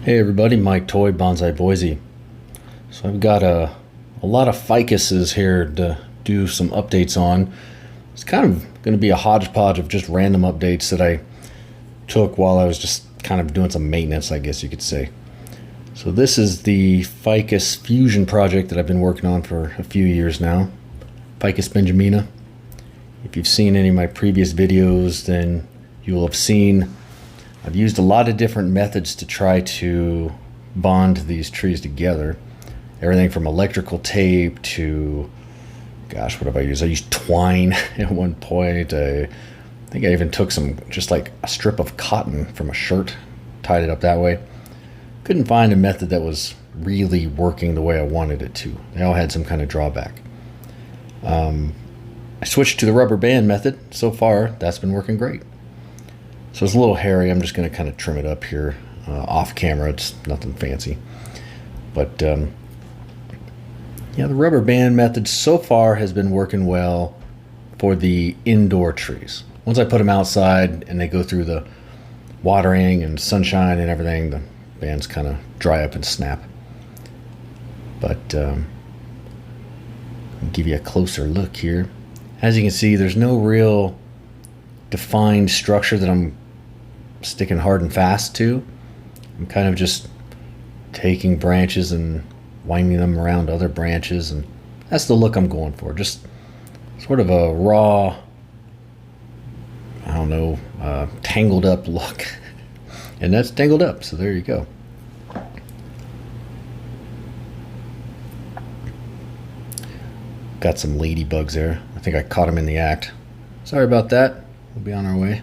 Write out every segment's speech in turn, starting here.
Hey everybody, Mike Toy, Bonsai Boise. So I've got a lot of ficuses here to do some updates on. It's kind of going to be a hodgepodge of just random updates that I took while I was just kind of doing some maintenance, I guess you could say. So this is the Ficus Fusion project that I've been working on for a few years now. Ficus benjamina. If you've seen any of my previous videos, then you will have seen I've used a lot of different methods to try to bond these trees together. Everything from electrical tape to, gosh, what have I used? I used twine at one point. I think I even took just like a strip of cotton from a shirt, tied it up that way. Couldn't find a method that was really working the way I wanted it to. They all had some kind of drawback. I switched to the rubber band method. So far, that's been working great. So it's a little hairy. I'm just going to kind of trim it up here off camera. It's nothing fancy. But yeah, the rubber band method so far has been working well for the indoor trees. Once I put them outside and they go through the watering and sunshine and everything, the bands kind of dry up and snap. But I'll give you a closer look here. As you can see, there's no real defined structure that I'm sticking hard and fast to. I'm kind of just taking branches and winding them around other branches, and that's the look I'm going for. Just sort of a raw, I don't know, tangled up look. And that's tangled up, so there you go. Got some ladybugs there. I think I caught them in the act. Sorry about that. We'll be on our way.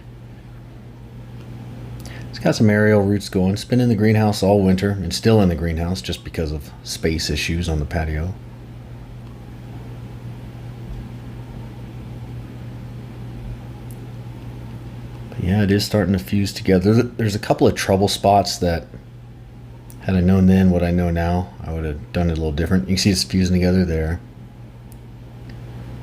It's got some aerial roots going. It's been in the greenhouse all winter and still in the greenhouse just because of space issues on the patio. But yeah, it is starting to fuse together. There's a couple of trouble spots that, had I known then what I know now, I would have done it a little different. You can see it's fusing together there.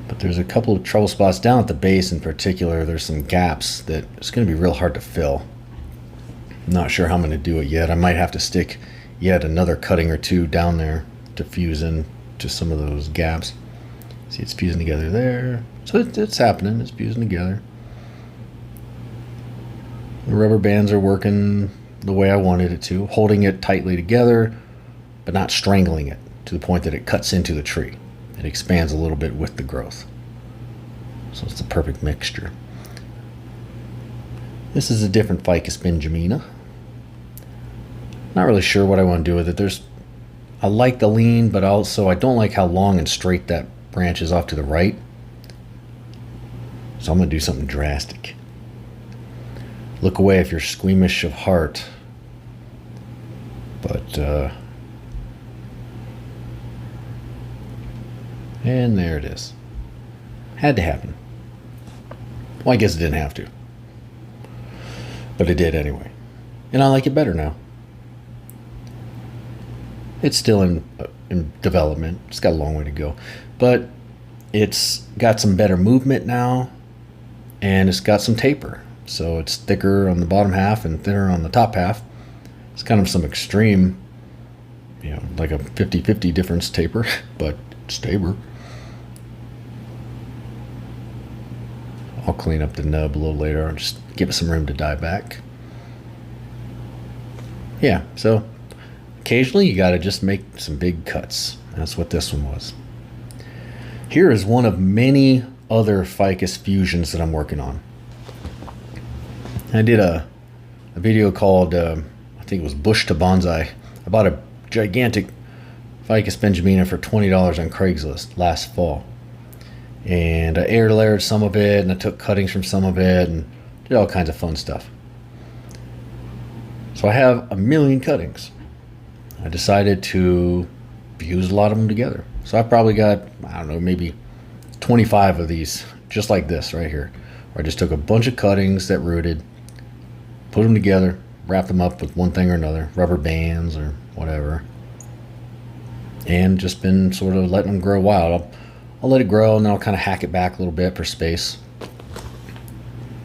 But there's a couple of trouble spots down at the base in particular. There's some gaps that it's going to be real hard to fill. I'm not sure how I'm going to do it yet. I might have to stick yet another cutting or two down there to fuse in to some of those gaps. See, it's fusing together there. So it's happening. It's fusing together. The rubber bands are working the way I wanted it to, holding it tightly together, but not strangling it to the point that it cuts into the tree. It expands a little bit with the growth. So it's the perfect mixture. This is a different Ficus benjamina. Not really sure what I want to do with it. I like the lean, but also I don't like how long and straight that branch is off to the right. So I'm going to do something drastic. Look away if you're squeamish of heart. But and there it is. Had to happen. Well, I guess it didn't have to. But it did anyway. And I like it better now. It's still in development. It's got a long way to go. But it's got some better movement now. And it's got some taper. So it's thicker on the bottom half and thinner on the top half. It's kind of some extreme, like a 50-50 difference taper. But it's taper. I'll clean up the nub a little later. I'll just give it some room to die back. Yeah, so occasionally you got to just make some big cuts. That's what this one was. Here is one of many other Ficus fusions that I'm working on. I did a video called, I think it was Bush to Bonsai. I bought a gigantic Ficus benjamina for $20 on Craigslist last fall. And I air layered some of it, and I took cuttings from some of it, and did all kinds of fun stuff. So I have a million cuttings. I decided to fuse a lot of them together. So I probably got, I don't know, maybe 25 of these, just like this right here. Where I just took a bunch of cuttings that rooted, put them together, wrapped them up with one thing or another, rubber bands or whatever, and just been sort of letting them grow wild. I'll let it grow, and then I'll kind of hack it back a little bit for space.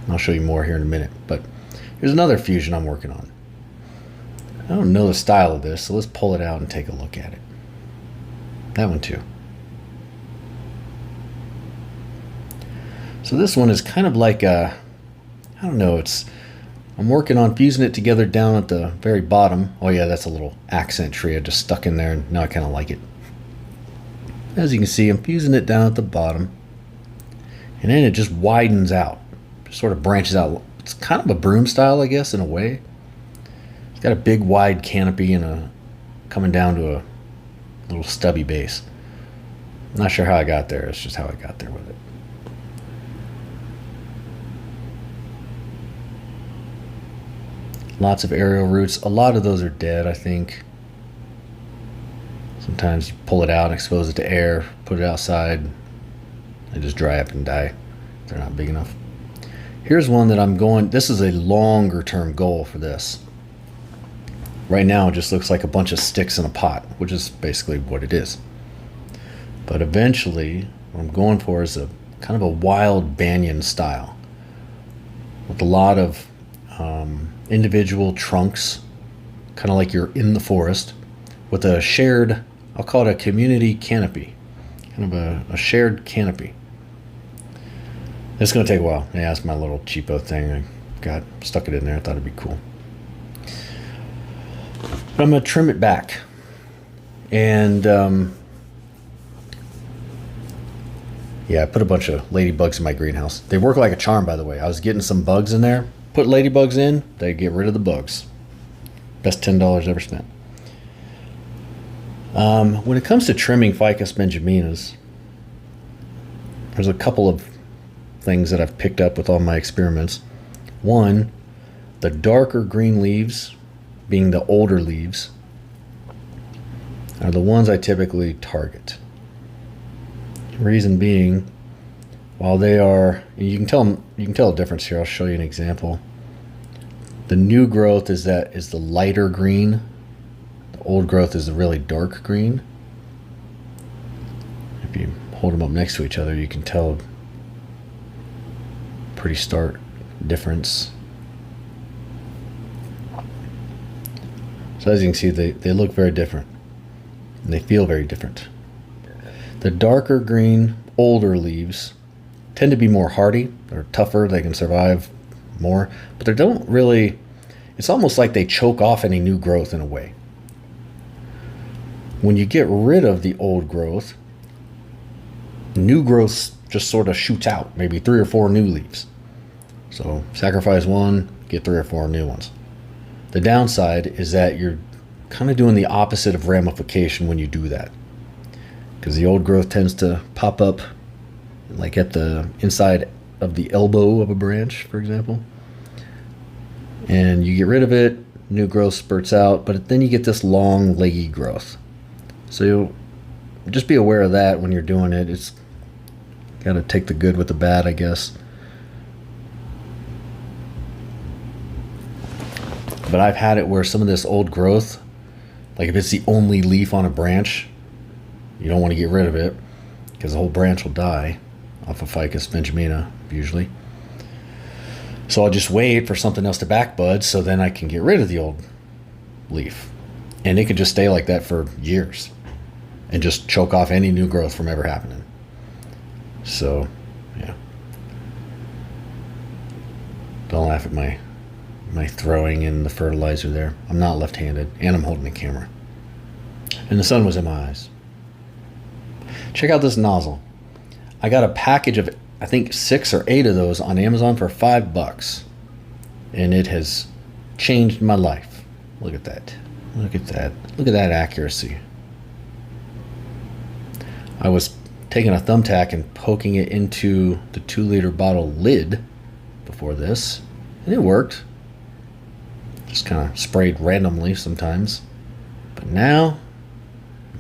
I'll show you more here in a minute. But here's another fusion I'm working on. I don't know the style of this, so let's pull it out and take a look at it. That one too. So this one is kind of like a, I don't know, I'm working on fusing it together down at the very bottom. Oh yeah, that's a little accent tree I just stuck in there, and now I kind of like it. As you can see, I'm fusing it down at the bottom, and then it just widens out, just sort of branches out. It's kind of a broom style, I guess, in a way. It's got a big wide canopy and coming down to a little stubby base. I'm not sure how I got there, it's just how I got there with it. Lots of aerial roots. A lot of those are dead, I think. Sometimes you pull it out, expose it to air, put it outside. They just dry up and die. They're not big enough. Here's one that I'm going, this is a longer term goal for this. Right now it just looks like a bunch of sticks in a pot, which is basically what it is. But eventually, what I'm going for is a kind of a wild banyan style with a lot of individual trunks, kind of like you're in the forest, with a shared, I'll call it a community canopy, kind of a shared canopy. It's going to take a while. Yeah, that's my little cheapo thing. I stuck it in there. I thought it'd be cool. But I'm going to trim it back. And yeah, I put a bunch of ladybugs in my greenhouse. They work like a charm, by the way. I was getting some bugs in there. Put ladybugs in, they get rid of the bugs. Best $10 ever spent. When it comes to trimming Ficus benjaminas, there's a couple of things that I've picked up with all my experiments. One, the darker green leaves, being the older leaves, are the ones I typically target. Reason being, while they are, you can tell a difference here. I'll show you an example. The new growth is the lighter green. The old growth is the really dark green. If you hold them up next to each other, you can tell pretty stark difference. So as you can see, they look very different, and they feel very different. The darker green, older leaves tend to be more hardy. They're tougher, they can survive more, but they don't really, it's almost like they choke off any new growth in a way. When you get rid of the old growth, new growth just sort of shoots out, maybe 3 or 4 new leaves. So sacrifice one, get 3 or 4 new ones. The downside is that you're kind of doing the opposite of ramification when you do that, because the old growth tends to pop up like at the inside of the elbow of a branch, for example, and you get rid of it, new growth spurts out, but then you get this long leggy growth. So you'll just be aware of that when you're doing it. It's got to take the good with the bad, I guess. But I've had it where some of this old growth, like if it's the only leaf on a branch, you don't want to get rid of it because the whole branch will die off of Ficus benjamina usually. So I'll just wait for something else to back bud, so then I can get rid of the old leaf, and it could just stay like that for years and just choke off any new growth from ever happening. So yeah, don't laugh at my throwing in the fertilizer there. I'm not left-handed, and I'm holding the camera, and the sun was in my eyes. Check out this nozzle. I got a package of, I think, 6 or 8 of those on Amazon for $5, and it has changed my life. Look at that. Look at that. Look at that accuracy. I was taking a thumbtack and poking it into the 2-liter bottle lid before this, and it worked. Just kind of sprayed randomly sometimes, but now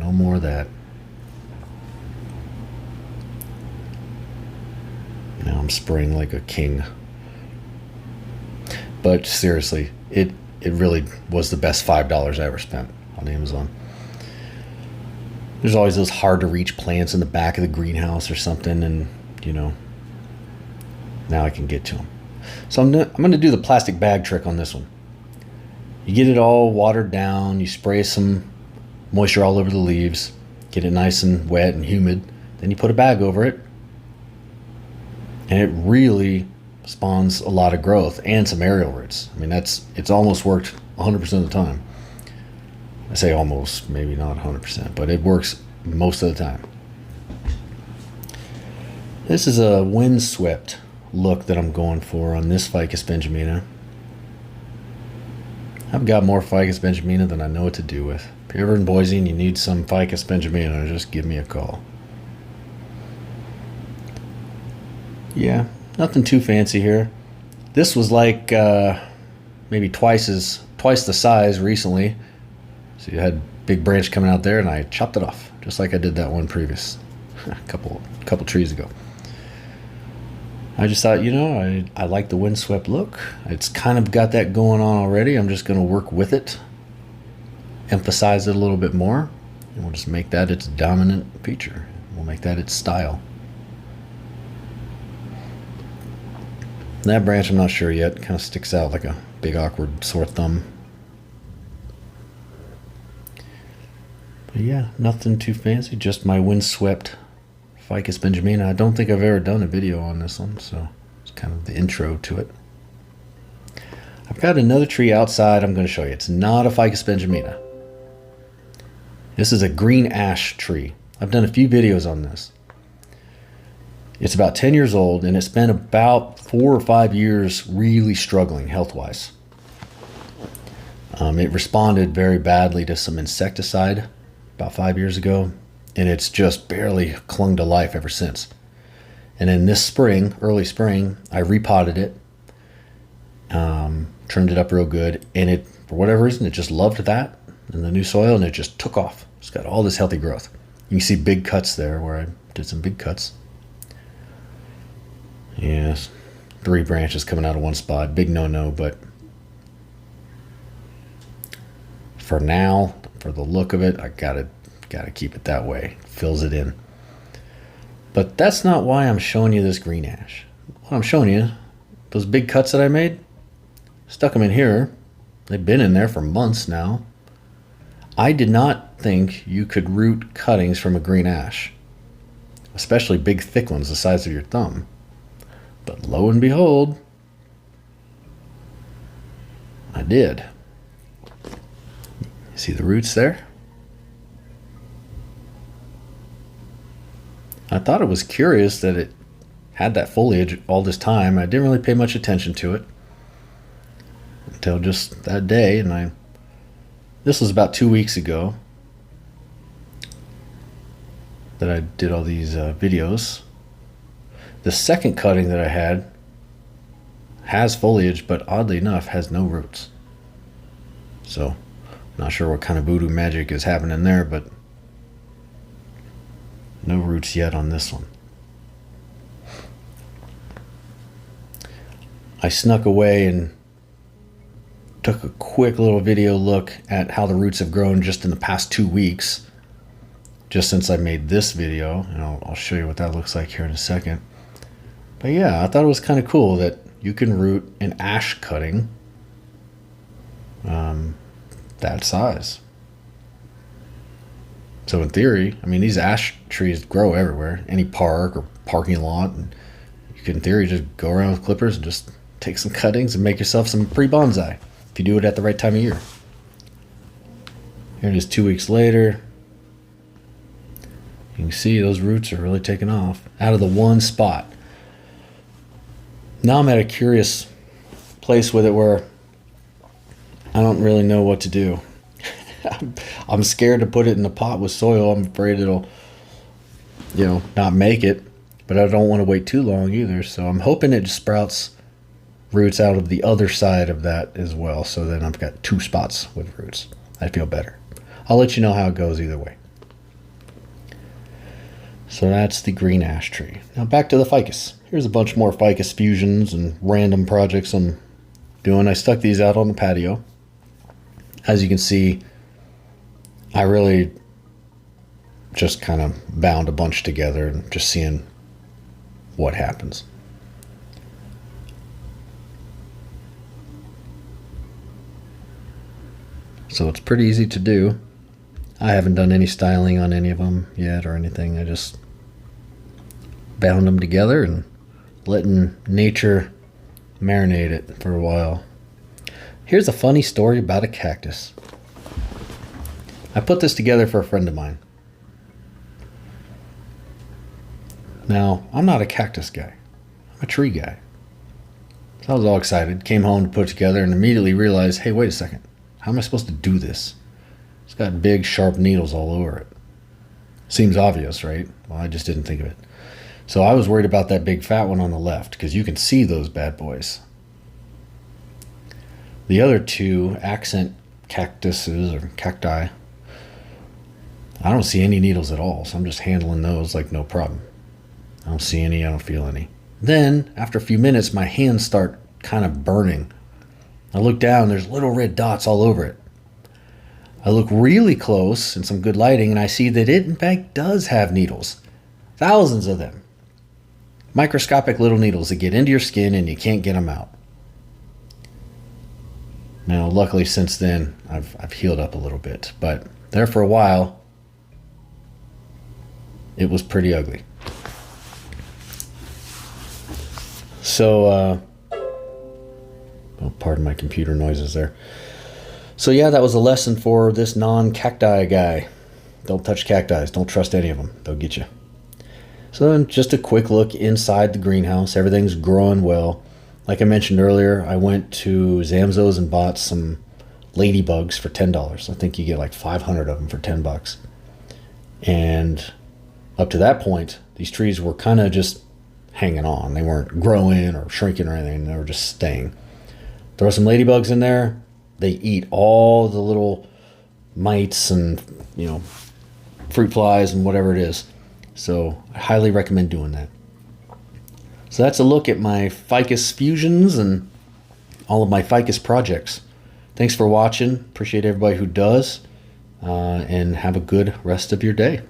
no more of that. Now I'm spraying like a king. But seriously, it really was the best $5 I ever spent on Amazon. There's always those hard to reach plants in the back of the greenhouse or something, and you know, now I can get to them. So I'm going to do the plastic bag trick on this one. You get it all watered down, you spray some moisture all over the leaves, get it nice and wet and humid, then you put a bag over it, and it really spawns a lot of growth and some aerial roots. I mean, it's almost worked 100% of the time. I say almost, maybe not 100%, but it works most of the time. This is a windswept look that I'm going for on this Ficus benjamina. I've got more Ficus benjamina than I know what to do with. If you're ever in Boise and you need some Ficus benjamina, just give me a call. Yeah, nothing too fancy here. This was like maybe twice the size recently. So you had big branch coming out there, and I chopped it off just like I did that one previous a couple trees ago. I just thought, you know, I like the windswept look. It's kind of got that going on already. I'm just going to work with it, emphasize it a little bit more, and we'll just make that its dominant feature. We'll make that its style. That branch, I'm not sure yet. It kind of sticks out like a big awkward sore thumb. But yeah, nothing too fancy, just my windswept Ficus benjamina. I don't think I've ever done a video on this one, so it's kind of the intro to it. I've got another tree outside I'm going to show you. It's not a Ficus benjamina. This is a green ash tree. I've done a few videos on this. It's about 10 years old, and it's been about 4 or 5 years really struggling health-wise. It responded very badly to some insecticide about 5 years ago, and it's just barely clung to life ever since. And then this spring, early spring, I repotted it, trimmed it up real good, and it, for whatever reason, it just loved that and the new soil, and it just took off. It's got all this healthy growth. You can see big cuts there where I did some big cuts. Yes, 3 branches coming out of one spot. Big no-no, but for now, for the look of it, I gotta keep it that way. Fills it in. But that's not why I'm showing you this green ash. What I'm showing you, those big cuts that I made, stuck them in here. They've been in there for months now. I did not think you could root cuttings from a green ash, especially big thick ones the size of your thumb. But lo and behold, I did. See the roots there? I thought it was curious that it had that foliage all this time. I didn't really pay much attention to it until just that day, and this was about 2 weeks ago that I did all these videos. The second cutting that I had has foliage, but oddly enough has no roots. So I'm not sure what kind of voodoo magic is happening there, but no roots yet on this one. I snuck away and took a quick little video look at how the roots have grown just in the past 2 weeks, just since I made this video, and I'll show you what that looks like here in a second. But yeah, I thought it was kind of cool that you can root an ash cutting that size. So in theory, I mean, these ash trees grow everywhere, any park or parking lot, and you can in theory just go around with clippers and just take some cuttings and make yourself some pre-bonsai if you do it at the right time of year. Here it is 2 weeks later. You can see those roots are really taking off out of the one spot. Now I'm at a curious place with it where I don't really know what to do. I'm scared to put it in a pot with soil. I'm afraid it'll, not make it, but I don't want to wait too long either. So I'm hoping it sprouts roots out of the other side of that as well. So then I've got 2 spots with roots. I feel better. I'll let you know how it goes either way. So that's the green ash tree. Now back to the ficus. Here's a bunch more ficus fusions and random projects I'm doing. I stuck these out on the patio. As you can see, I really just kind of bound a bunch together and just seeing what happens. So it's pretty easy to do. I haven't done any styling on any of them yet or anything. I just bound them together and letting nature marinate it for a while. Here's a funny story about a cactus. I put this together for a friend of mine. Now, I'm not a cactus guy. I'm a tree guy. So I was all excited, came home to put it together, and immediately realized, hey, wait a second. How am I supposed to do this? It's got big, sharp needles all over it. Seems obvious, right? Well, I just didn't think of it. So I was worried about that big fat one on the left, because you can see those bad boys. The other two accent cactuses, or cacti, I don't see any needles at all, so I'm just handling those like no problem. I don't see any, I don't feel any. Then, after a few minutes, my hands start kind of burning. I look down, there's little red dots all over it. I look really close in some good lighting, and I see that it, in fact, does have needles. Thousands of them. Microscopic little needles that get into your skin and you can't get them out. Now, luckily, since then, I've healed up a little bit. But there for a while, it was pretty ugly. So, oh, pardon my computer noises there. So yeah, that was a lesson for this non-cacti guy. Don't touch cacti. Don't trust any of them. They'll get you. So then just a quick look inside the greenhouse. Everything's growing well. Like I mentioned earlier, I went to Zamzo's and bought some ladybugs for $10. I think you get like 500 of them for $10. And up to that point, these trees were kind of just hanging on. They weren't growing or shrinking or anything. They were just staying. Throw some ladybugs in there. They eat all the little mites and, fruit flies and whatever it is. So I highly recommend doing that. So that's a look at my ficus fusions and all of my ficus projects. Thanks for watching. Appreciate everybody who does. And have a good rest of your day.